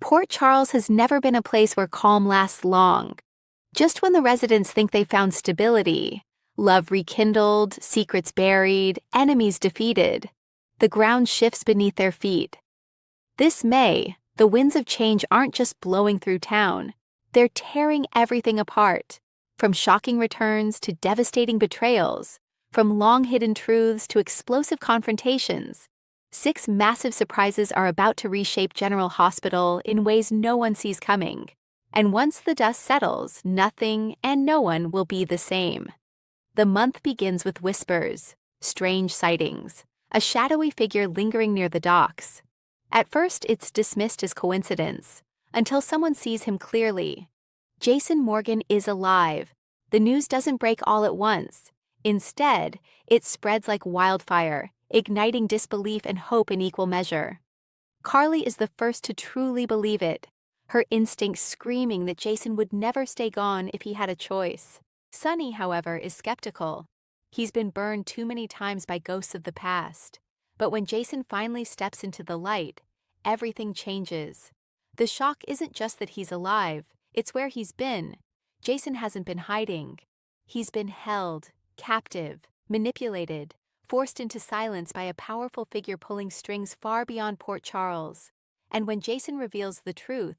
Port Charles has never been a place where calm lasts long. Just when the residents think they found stability, love rekindled, secrets buried, enemies defeated, the ground shifts beneath their feet. This May, the winds of change aren't just blowing through town, they're tearing everything apart, from shocking returns to devastating betrayals, from long-hidden truths to explosive confrontations. 6 massive surprises are about to reshape General Hospital in ways no one sees coming. And once the dust settles, nothing and no one will be the same. The month begins with whispers, strange sightings, a shadowy figure lingering near the docks. At first, it's dismissed as coincidence, until someone sees him clearly. Jason Morgan is alive. The news doesn't break all at once. Instead, it spreads like wildfire, igniting disbelief and hope in equal measure. Carly is the first to truly believe it, her instincts screaming that Jason would never stay gone if he had a choice. Sonny, however, is skeptical. He's been burned too many times by ghosts of the past. But when Jason finally steps into the light, everything changes. The shock isn't just that he's alive, it's where he's been. Jason hasn't been hiding. He's been held, captive, manipulated, forced into silence by a powerful figure pulling strings far beyond Port Charles. And when Jason reveals the truth,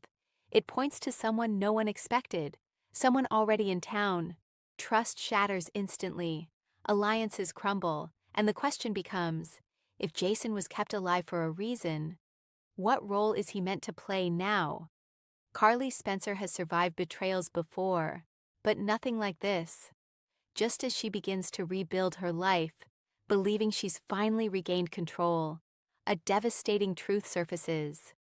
it points to someone no one expected, someone already in town. Trust shatters instantly, alliances crumble, and the question becomes, if Jason was kept alive for a reason, what role is he meant to play now? Carly Spencer has survived betrayals before, but nothing like this. Just as she begins to rebuild her life, believing she's finally regained control, a devastating truth surfaces.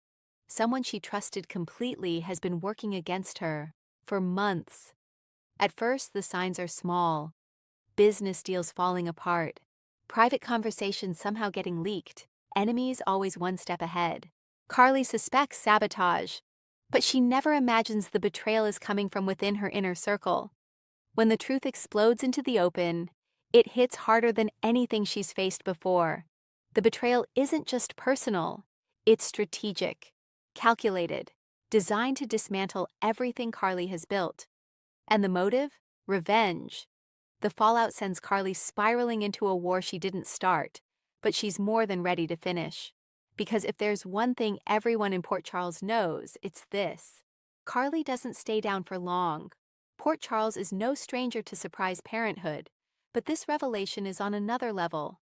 Someone she trusted completely has been working against her for months. At first, the signs are small. Business deals falling apart, private conversations somehow getting leaked, enemies always one step ahead. Carly suspects sabotage, but she never imagines the betrayal is coming from within her inner circle. When the truth explodes into the open, it hits harder than anything she's faced before. The betrayal isn't just personal, it's strategic, calculated, designed to dismantle everything Carly has built. And the motive? Revenge. The fallout sends Carly spiraling into a war she didn't start, but she's more than ready to finish. Because if there's one thing everyone in Port Charles knows, it's this. Carly doesn't stay down for long. Port Charles is no stranger to surprise parenthood, but this revelation is on another level.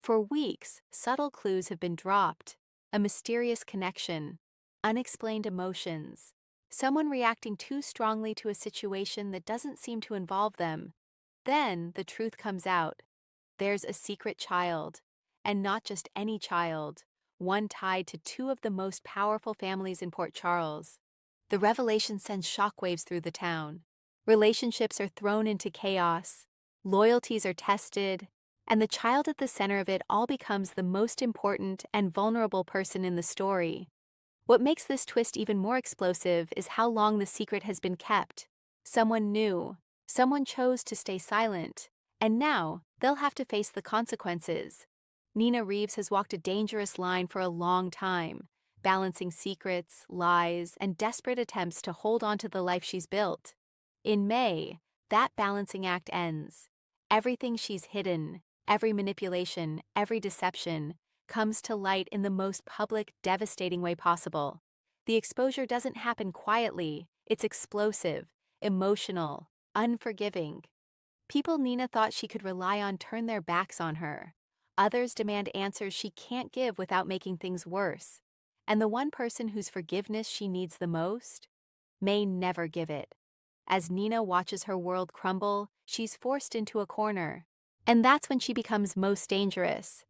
For weeks, subtle clues have been dropped. A mysterious connection, unexplained emotions, someone reacting too strongly to a situation that doesn't seem to involve them. Then the truth comes out. There's a secret child, and not just any child, one tied to 2 of the most powerful families in Port Charles. The revelation sends shockwaves through the town. Relationships are thrown into chaos, loyalties are tested, and the child at the center of it all becomes the most important and vulnerable person in the story. What makes this twist even more explosive is how long the secret has been kept. Someone knew, someone chose to stay silent, and now they'll have to face the consequences. Nina Reeves has walked a dangerous line for a long time, balancing secrets, lies, and desperate attempts to hold on to the life she's built. In May, that balancing act ends. Everything she's hidden, every manipulation, every deception, comes to light in the most public, devastating way possible. The exposure doesn't happen quietly, it's explosive, emotional, unforgiving. People Nina thought she could rely on turn their backs on her. Others demand answers she can't give without making things worse. And the one person whose forgiveness she needs the most may never give it. As Nina watches her world crumble, she's forced into a corner. And that's when she becomes most dangerous.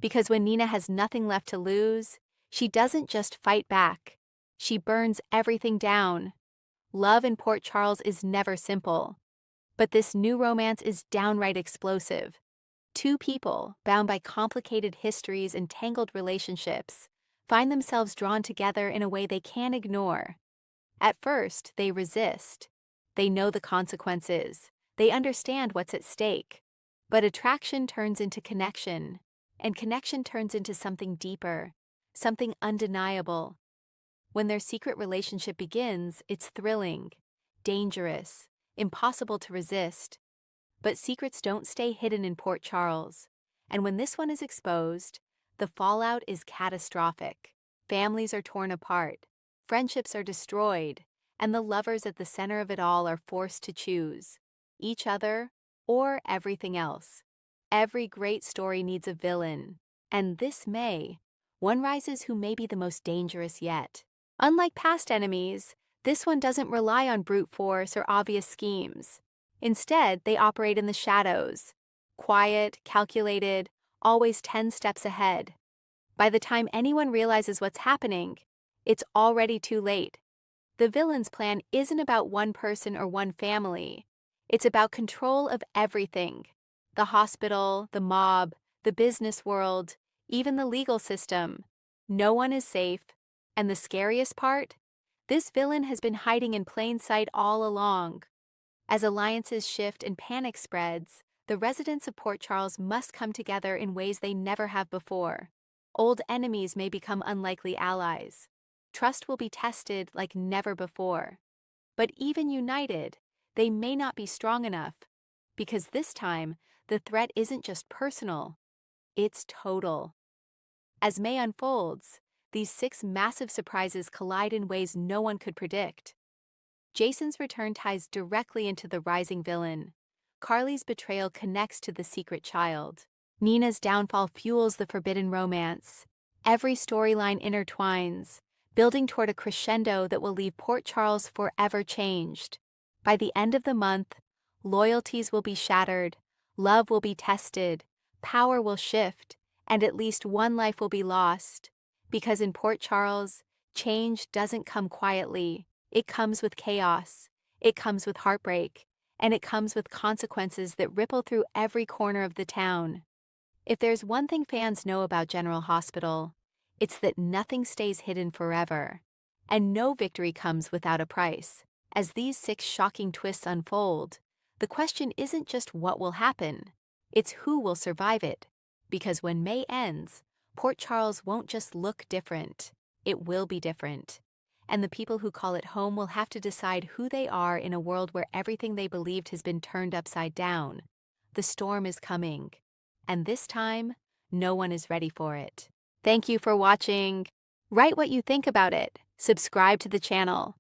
Because when Nina has nothing left to lose, she doesn't just fight back. She burns everything down. Love in Port Charles is never simple. But this new romance is downright explosive. 2 people, bound by complicated histories and tangled relationships, find themselves drawn together in a way they can't ignore. At first, they resist. They know the consequences. They understand what's at stake. But attraction turns into connection, and connection turns into something deeper, something undeniable. When their secret relationship begins, it's thrilling, dangerous, impossible to resist. But secrets don't stay hidden in Port Charles. And when this one is exposed, the fallout is catastrophic. Families are torn apart, friendships are destroyed, and the lovers at the center of it all are forced to choose each other or everything else. Every great story needs a villain, and this May, one rises who may be the most dangerous yet. Unlike past enemies, this one doesn't rely on brute force or obvious schemes. Instead, they operate in the shadows, quiet, calculated, always 10 steps ahead. By the time anyone realizes what's happening, it's already too late. The villain's plan isn't about one person or one family. It's about control of everything: the hospital, the mob, the business world, even the legal system. No one is safe, and the scariest part? This villain has been hiding in plain sight all along. As alliances shift and panic spreads, the residents of Port Charles must come together in ways they never have before. Old enemies may become unlikely allies. Trust will be tested like never before. But even united, they may not be strong enough, because this time, the threat isn't just personal, it's total. As May unfolds, these 6 massive surprises collide in ways no one could predict. Jason's return ties directly into the rising villain. Carly's betrayal connects to the secret child. Nina's downfall fuels the forbidden romance. Every storyline intertwines, building toward a crescendo that will leave Port Charles forever changed. By the end of the month, loyalties will be shattered, love will be tested, power will shift, and at least one life will be lost. Because in Port Charles, change doesn't come quietly. It comes with chaos, it comes with heartbreak, and it comes with consequences that ripple through every corner of the town. If there's one thing fans know about General Hospital, it's that nothing stays hidden forever, and no victory comes without a price. As these 6 shocking twists unfold, the question isn't just what will happen, it's who will survive it. Because when May ends, Port Charles won't just look different, it will be different. And the people who call it home will have to decide who they are in a world where everything they believed has been turned upside down. The storm is coming, and this time, no one is ready for it. Thank you for watching. Write what you think about it. Subscribe to the channel.